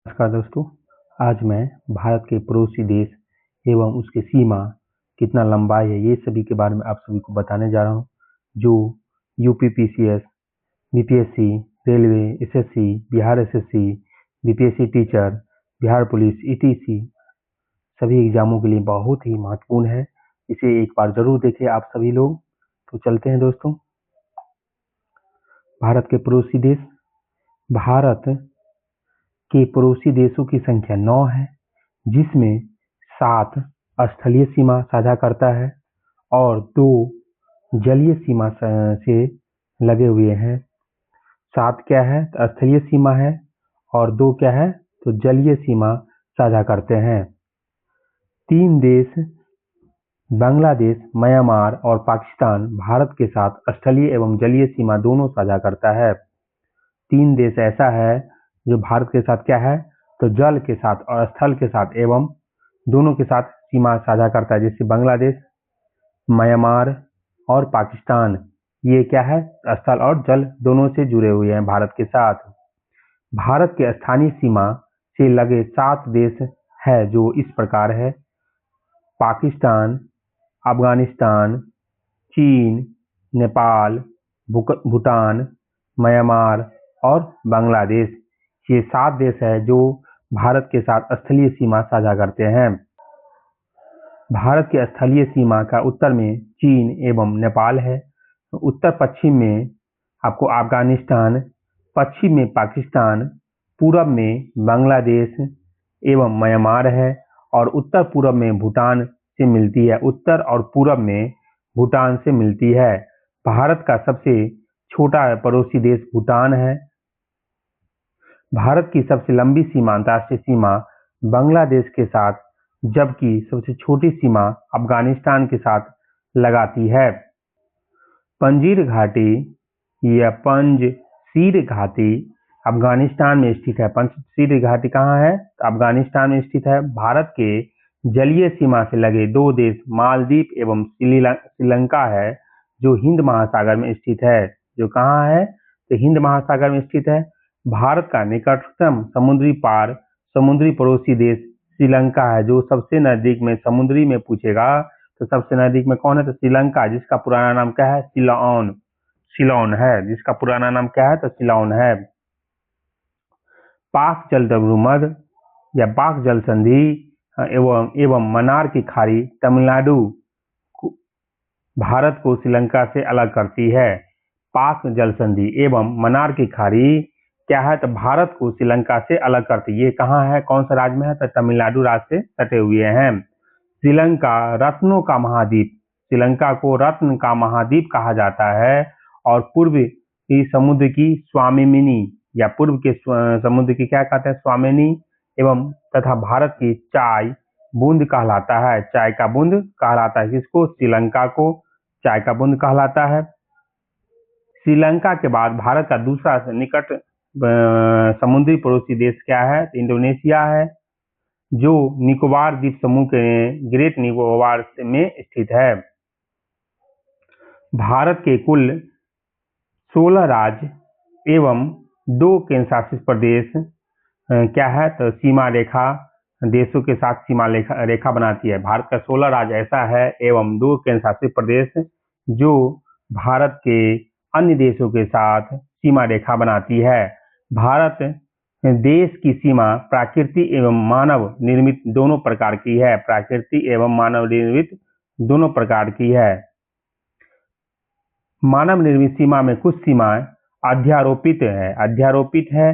नमस्कार दोस्तों, आज मैं भारत के पड़ोसी देश एवं उसकी सीमा कितना लंबा है ये सभी के बारे में आप सभी को बताने जा रहा हूँ। जो UPPCS, BPSC, railway, SSC, Bihar SSC, BPSC teacher, Bihar police, etc सभी एग्जामों के लिए बहुत ही महत्वपूर्ण है। इसे एक बार जरूर देखें आप सभी लोग। तो चलते हैं दोस्तों। भारत के पड़ोसी देश। भारत के पड़ोसी देशों की संख्या 9 है, जिसमें 7 स्थलीय सीमा साझा करता है और 2 जलीय सीमा से लगे हुए हैं। 7 क्या है? तो स्थलीय सीमा है और 2 क्या है? तो जलीय सीमा साझा करते हैं। 3 देश बांग्लादेश, म्यांमार और पाकिस्तान भारत के साथ स्थलीय एवं जलीय सीमा दोनों साझा करता है। 3 देश ऐसा है जो भारत के साथ क्या है? तो जल के साथ और स्थल के साथ एवं दोनों के साथ सीमा साझा करता है, जैसे बांग्लादेश, म्यांमार और पाकिस्तान। ये क्या है? स्थल और जल दोनों से जुड़े हुए हैं भारत के साथ। भारत के स्थानीय सीमा से लगे 7 देश है जो इस प्रकार है: पाकिस्तान, अफगानिस्तान, चीन, नेपाल, भूटान, म्यांमार और बांग्लादेश। ये 7 देश है जो भारत के साथ स्थलीय सीमा साझा करते हैं। भारत की स्थलीय सीमा का उत्तर में चीन एवं नेपाल है, उत्तर पश्चिम में आपको अफगानिस्तान, पश्चिम में पाकिस्तान, पूरब में बांग्लादेश एवं म्यांमार है और उत्तर पूरब में भूटान से मिलती है। उत्तर और पूरब में भूटान से मिलती है। भारत का सबसे छोटा पड़ोसी देश भूटान है। भारत की सबसे लंबी सीमा अंतर्राष्ट्रीय सीमा बांग्लादेश के साथ, जबकि सबसे छोटी सीमा अफगानिस्तान के साथ लगाती है। पंजीर घाटी या पंजशीर घाटी अफगानिस्तान में स्थित है। पंजशीर घाटी कहाँ है? तो अफगानिस्तान में स्थित है। भारत के जलीय सीमा से लगे 2 देश मालदीव एवं श्रीलंका है, जो हिंद महासागर में स्थित है। जो कहाँ है? तो हिंद महासागर में स्थित है। भारत का निकटतम समुद्री पड़ोसी देश श्रीलंका है। जो सबसे नजदीक में समुद्री में पूछेगा तो सबसे नजदीक में कौन है? तो श्रीलंका, जिसका पुराना नाम क्या है? सिलोन है। जिसका पुराना नाम क्या है? तो सिलोन है। पाक जलसंधि या पाक जल संधि एवं मन्नार की खाड़ी तमिलनाडु भारत को श्रीलंका से अलग करती है। पाक जल संधि एवं मन्नार की खाड़ी क्या है? तो भारत को श्रीलंका से अलग करती है। ये कहाँ है? कौन सा राज्य में है? तो तमिलनाडु राज्य से सटे हुए हैं। श्रीलंका रत्नों का महाद्वीप। श्रीलंका को रत्न का महाद्वीप कहा जाता है और पूर्व की समुद्र की स्वामिनी या पूर्व के समुद्र की क्या कहते हैं? स्वामिनी एवं तथा भारत की चाय बूंद कहलाता है। चाय का बूंद कहलाता है। किसको? श्रीलंका को चाय का बूंद कहलाता है। श्रीलंका के बाद भारत का दूसरा निकट समुद्री पड़ोसी देश क्या है? तो इंडोनेशिया है, जो निकोबार द्वीप समूह के ग्रेट निकोबार में स्थित है। भारत के कुल 16 राज्य एवं 2 केंद्र शासित प्रदेश क्या है? तो सीमा रेखा देशों के साथ सीमा रेखा बनाती है। भारत का 16 राज्य ऐसा है एवं 2 केंद्र शासित प्रदेश जो भारत के अन्य देशों के साथ सीमा रेखा बनाती है। भारत देश की सीमा प्राकृतिक एवं मानव निर्मित दोनों प्रकार की है। प्राकृतिक एवं मानव निर्मित दोनों प्रकार की है। मानव निर्मित सीमा में कुछ सीमाएं अध्यारोपित है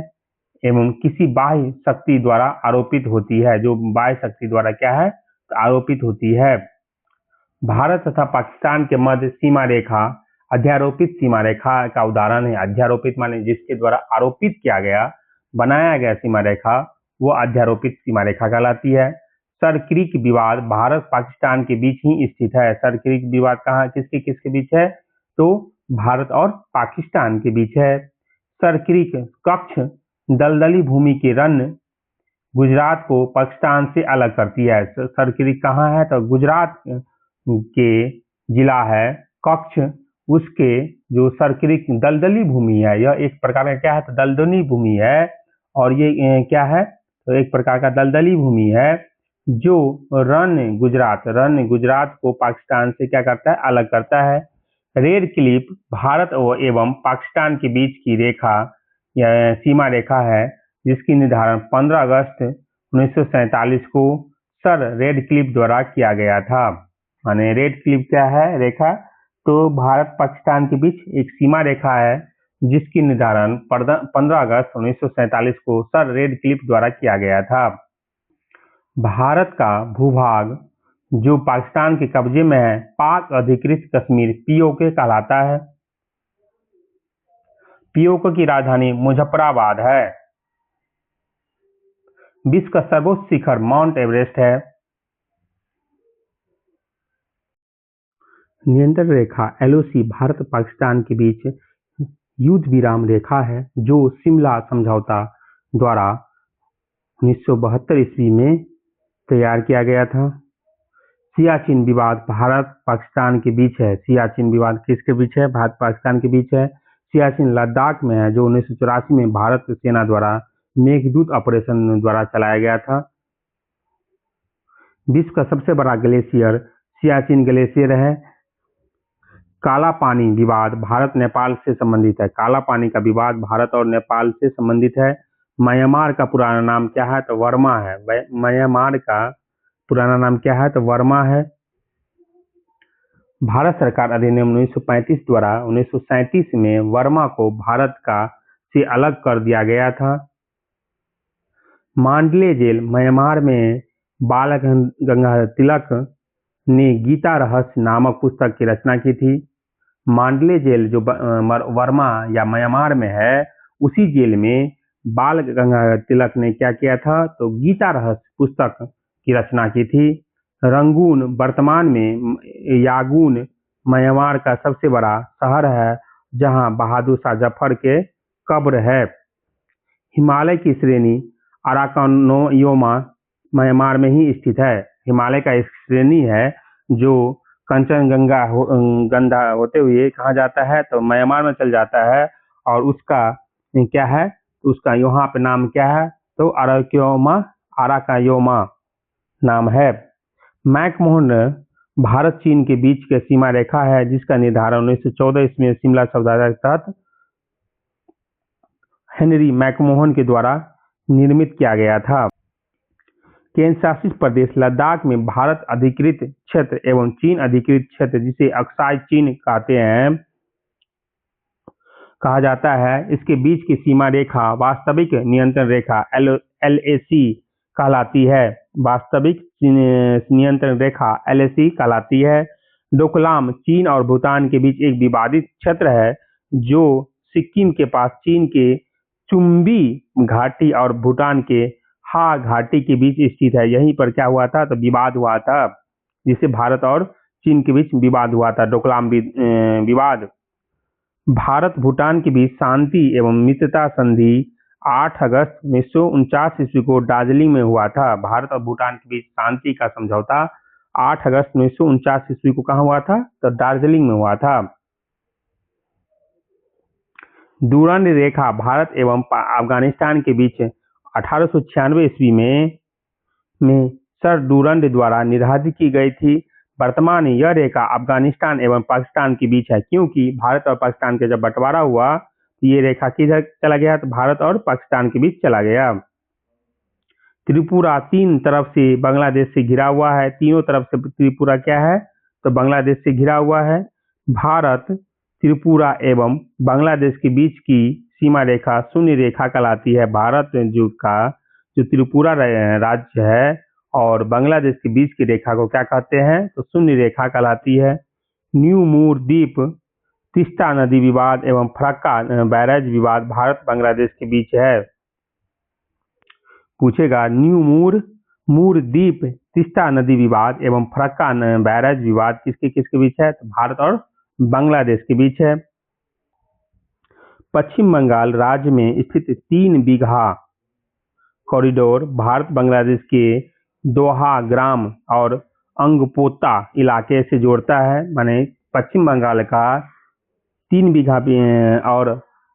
एवं किसी बाह्य शक्ति द्वारा आरोपित होती है। जो बाह्य शक्ति द्वारा क्या है? तो आरोपित होती है। भारत तथा पाकिस्तान के मध्य सीमा रेखा अध्यारोपित सीमा रेखा का उदाहरण है। अध्यारोपित माने जिसके द्वारा आरोपित किया गया, बनाया गया सीमा रेखा, वो अध्यारोपित सीमा रेखा कहलाती है। सरक्रिक विवाद भारत पाकिस्तान के बीच ही स्थित है। सरक्रिक विवाद कहाँ किसके किसके बीच है? तो भारत और पाकिस्तान के बीच है। सरक्रिक कच्छ दलदली भूमि की रन गुजरात को पाकिस्तान से अलग करती है। सरक्रिक कहाँ है? तो गुजरात के जिला है कच्छ, उसके जो सरक्रिक दलदली भूमि है, यह एक प्रकार का क्या है? तो दलदली भूमि है और ये क्या है? तो एक प्रकार का दलदली भूमि है जो रन गुजरात को पाकिस्तान से क्या करता है, अलग करता है। रेड क्लिफ भारत एवं पाकिस्तान के बीच की रेखा या सीमा रेखा है जिसकी निर्धारण 15 अगस्त 1947 को सर रेड क्लिफ द्वारा किया गया था। माने रेड क्लिफ क्या है रेखा, तो भारत पाकिस्तान के बीच एक सीमा रेखा है जिसकी निर्धारण 15 अगस्त 1947 को सर रेड क्लिफ द्वारा किया गया था। भारत का भूभाग जो पाकिस्तान के कब्जे में है पाक अधिकृत कश्मीर पीओके कहलाता है। पीओके की राजधानी मुजफ्फराबाद है। विश्व का सर्वोच्च शिखर माउंट एवरेस्ट है। नियंत्रण रेखा एलओसी भारत पाकिस्तान के बीच युद्ध विराम रेखा है जो शिमला समझौता द्वारा 1972 ईस्वी में तैयार किया गया था। सियाचिन विवाद भारत पाकिस्तान के बीच है। सियाचिन विवाद किसके बीच है, भारत पाकिस्तान के बीच है। सियाचिन लद्दाख में है जो 1984 में भारत सेना द्वारा मेघदूत ऑपरेशन द्वारा चलाया गया था। विश्व का सबसे बड़ा ग्लेशियर सियाचिन ग्लेशियर है। काला पानी विवाद भारत नेपाल से संबंधित है। काला पानी का विवाद भारत और नेपाल से संबंधित है। म्यांमार का पुराना नाम क्या है, तो वर्मा है। म्यांमार का पुराना नाम क्या है, तो वर्मा है। भारत सरकार अधिनियम 1935 द्वारा 1937 में वर्मा को भारत का से अलग कर दिया गया था। मांडले जेल म्यांमार में बाल गंगाधर तिलक ने गीता रहस्य नामक पुस्तक की रचना की थी। मांडले जेल जो वर्मा या म्यांमार में है, उसी जेल में बाल गंगाधर तिलक ने क्या किया था, तो गीता रहस्य पुस्तक की रचना की थी। रंगून वर्तमान में यागून म्यांमार का सबसे बड़ा शहर है जहां बहादुर शाह जफर के कब्र है। हिमालय की श्रेणी अराकानोयोमा म्यांमार में ही स्थित है। हिमालय का एक श्रेणी है जो कंचनजंगा गंधा होते हुए कहाँ जाता है, तो म्यांमार में चल जाता है। और उसका क्या है, उसका यहाँ पे नाम क्या है, तो अराकायोमा नाम है। मैकमोहन भारत चीन के बीच की सीमा रेखा है जिसका निर्धारण 1914 ईस्वी में शिमला समझौते के तहत हेनरी मैकमोहन के द्वारा निर्मित किया गया था। केंद्र शासित प्रदेश लद्दाख में भारत अधिकृत क्षेत्र एवं चीन अधिकृत क्षेत्र जिसे अक्साई चीन कहते हैं कहा जाता है। इसके बीच की सीमा रेखा वास्तविक नियंत्रण रेखा एलएसी कहलाती है। वास्तविक नियंत्रण रेखा एलएसी कहलाती है। डोकलाम चीन और भूटान के बीच एक विवादित क्षेत्र है जो सिक्किम के पास चीन के चुम्बी घाटी और भूटान के हा घाटी के बीच स्थित है। यहीं पर क्या हुआ था, तो विवाद हुआ था जिसे भारत और चीन के बीच विवाद हुआ था, डोकलाम विवाद। भारत भूटान के बीच शांति एवं मित्रता संधि 8 अगस्त 1949 ईस्वी को दार्जिलिंग में हुआ था। भारत और भूटान के बीच शांति का समझौता 8 अगस्त 1949 ईस्वी को कहाँ हुआ था, तो दार्जिलिंग में हुआ था। डूरंड रेखा भारत एवं अफगानिस्तान के बीच 1896 ईस्वी में सर डूरंड द्वारा निर्धारित की गई थी। वर्तमान में यह रेखा अफगानिस्तान एवं पाकिस्तान के बीच है क्योंकि भारत और पाकिस्तान का जब बंटवारा हुआ तो ये रेखा किधर चला गया, तो भारत और पाकिस्तान के बीच चला गया। त्रिपुरा 3 तरफ से बांग्लादेश से घिरा हुआ है। तीनों तरफ से त्रिपुरा क्या है, तो बांग्लादेश से घिरा हुआ है। भारत त्रिपुरा एवं बांग्लादेश के बीच की सीमा रेखा शून्य रेखा कहलाती है। भारत जो त्रिपुरा राज्य है और बांग्लादेश के बीच की रेखा को क्या कहते हैं, तो शून्य रेखा कहलाती है। न्यू मूर द्वीप तीस्ता नदी विवाद एवं फरक्का बैराज विवाद भारत बांग्लादेश के बीच है। पूछेगा न्यू मूर द्वीप तीस्ता नदी विवाद एवं फरक्का बैराज विवाद किसके बीच है, तो भारत और बांग्लादेश के बीच है। पश्चिम बंगाल राज्य में स्थित 3 बीघा कॉरिडोर भारत बांग्लादेश के दोहा ग्राम और अंगपोता इलाके से जोड़ता है। माने पश्चिम बंगाल का 3 बीघा और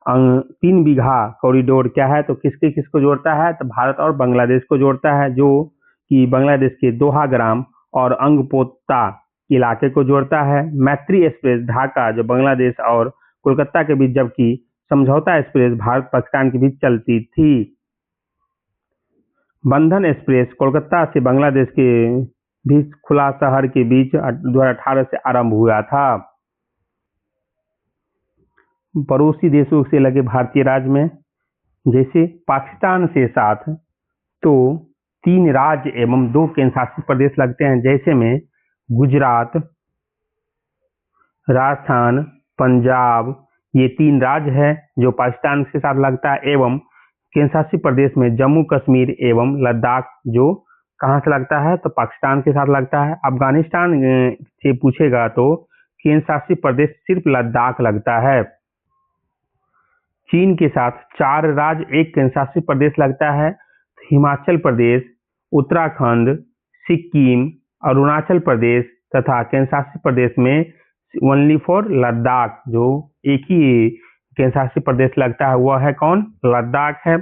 3 बीघा कॉरिडोर क्या है तो किसको जोड़ता है तो भारत और बांग्लादेश को जोड़ता है, जो कि बांग्लादेश के दोहा ग्राम और अंगपोता इलाके को जोड़ता है। मैत्री एक्सप्रेस ढाका जो बांग्लादेश और कोलकाता के बीच, जबकि समझौता एक्सप्रेस भारत पाकिस्तान के बीच चलती थी। बंधन एक्सप्रेस कोलकाता से बांग्लादेश के बीच खुला शहर के बीच 2018 से आरंभ हुआ था। पड़ोसी देशों से लगे भारतीय राज्य में जैसे पाकिस्तान से साथ तो 3 राज्य एवं 2 केंद्र शासित प्रदेश लगते हैं, जैसे में गुजरात, राजस्थान, पंजाब, ये 3 राज्य है जो पाकिस्तान के साथ लगता है, एवं केंद्र शासित प्रदेश में जम्मू कश्मीर एवं लद्दाख जो कहाँ से लगता है तो पाकिस्तान के साथ लगता है। अफगानिस्तान से पूछेगा तो केंद्र शासित प्रदेश सिर्फ लद्दाख लगता है। चीन के साथ 4 राज्य 1 केंद्र शासित प्रदेश लगता है, हिमाचल प्रदेश, उत्तराखंड, सिक्किम, अरुणाचल प्रदेश तथा केंद्र शासित प्रदेश में ओनली फॉर लद्दाख जो एक ही केंद्र शासित प्रदेश लगता है वह है कौन, लद्दाख है।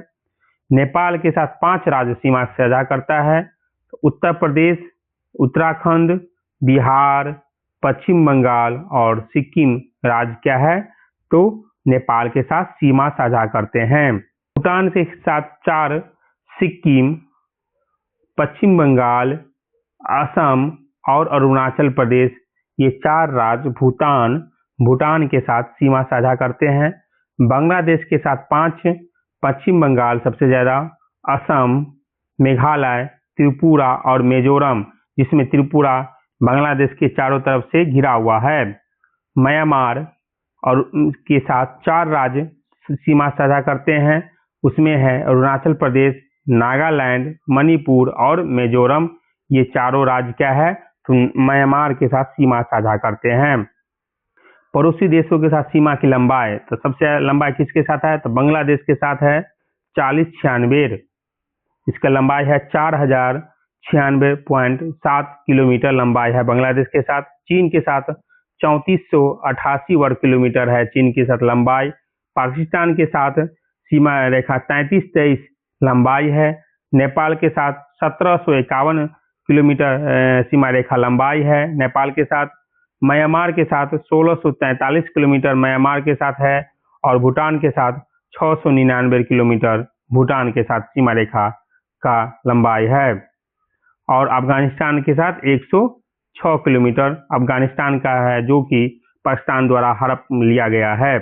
नेपाल के साथ 5 राज्य सीमा साझा करता है, उत्तर प्रदेश, उत्तराखंड, बिहार, पश्चिम बंगाल और सिक्किम राज्य क्या है तो नेपाल के साथ सीमा साझा करते हैं। भूटान के साथ 4, सिक्किम, पश्चिम बंगाल, असम और अरुणाचल प्रदेश, ये 4 राज्य भूटान के साथ सीमा साझा करते हैं। बांग्लादेश के साथ 5, पश्चिम बंगाल सबसे ज़्यादा, असम, मेघालय, त्रिपुरा और मिजोरम, जिसमें त्रिपुरा बांग्लादेश के चारों तरफ से घिरा हुआ है। म्यांमार और के साथ 4 राज्य सीमा साझा करते हैं, उसमें है अरुणाचल प्रदेश, नागालैंड, मणिपुर और मिजोरम, ये चारों राज्य क्या है तो म्यांमार के साथ सीमा साझा करते हैं। पड़ोसी देशों के साथ सीमा की लंबाई तो सबसे लंबाई किसके साथ है तो बांग्लादेश के साथ है 4096, इसका लंबाई है 4096.7 किलोमीटर लंबाई है बांग्लादेश के साथ। चीन के साथ 3488 वर्ग किलोमीटर है चीन के साथ लंबाई। पाकिस्तान के साथ सीमा रेखा 3323 लंबाई है। नेपाल के साथ 1751 किलोमीटर सीमा रेखा लंबाई है नेपाल के साथ। म्यांमार के साथ 1643 किलोमीटर म्यांमार के साथ है और भूटान के साथ 699 किलोमीटर भूटान के साथ सीमा रेखा का लंबाई है। और अफगानिस्तान के साथ 106 किलोमीटर अफगानिस्तान का है जो कि पाकिस्तान द्वारा हड़प लिया गया है।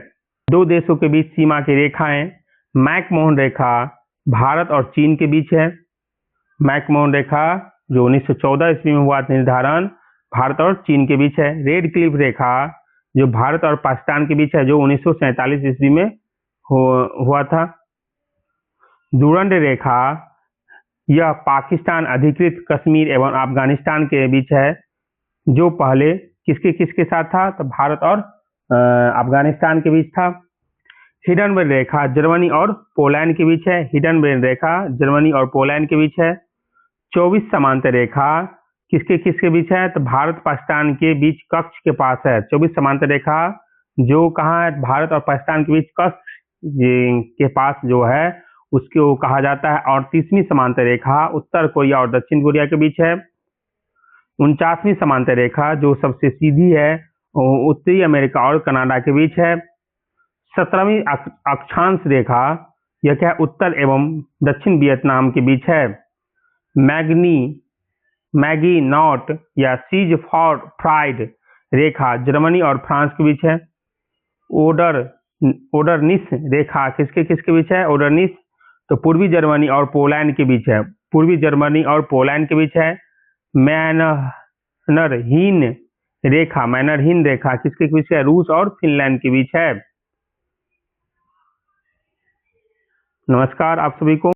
2 देशों के बीच सीमा की रेखाएं मैकमोहन रेखा भारत और चीन के बीच है। मैकमोहन रेखा जो 1914 ईस्वी में हुआ निर्धारण भारत और चीन के बीच है। रेड क्लिफ रेखा जो भारत और पाकिस्तान के बीच है जो 1947 ईस्वी में हुआ था। डुरंड रेखा यह पाकिस्तान अधिकृत कश्मीर एवं अफगानिस्तान के बीच है जो पहले किसके साथ था तो भारत और अफगानिस्तान के बीच था। हिडनबर्ग रेखा जर्मनी और पोलैंड के बीच है। हिडनबर्ग रेखा जर्मनी और पोलैंड के बीच है। 24 समांतर रेखा किसके बीच है तो भारत पाकिस्तान के बीच कक्ष के पास है। 24 समांतर रेखा जो कहाँ है भारत और पाकिस्तान के बीच कक्ष के पास जो है उसको कहा जाता है। 38वीं समांतर रेखा उत्तर कोरिया और दक्षिण कोरिया के बीच है। 49वीं समांतर रेखा जो सबसे सीधी है उत्तरी अमेरिका और कनाडा के बीच है। 17वीं अक्षांश रेखा यह क्या है उत्तर एवं दक्षिण वियतनाम के बीच है। मैगी नॉट या सीज फॉर फ्राइड रेखा जर्मनी और फ्रांस के बीच है। ओडरनिस रेखा किसके बीच है ओडरनिस तो पूर्वी जर्मनी और पोलैंड के बीच है। पूर्वी जर्मनी और पोलैंड के बीच है। मैनरहीन रेखा किसके बीच है रूस और फिनलैंड के बीच है। नमस्कार आप सभी को।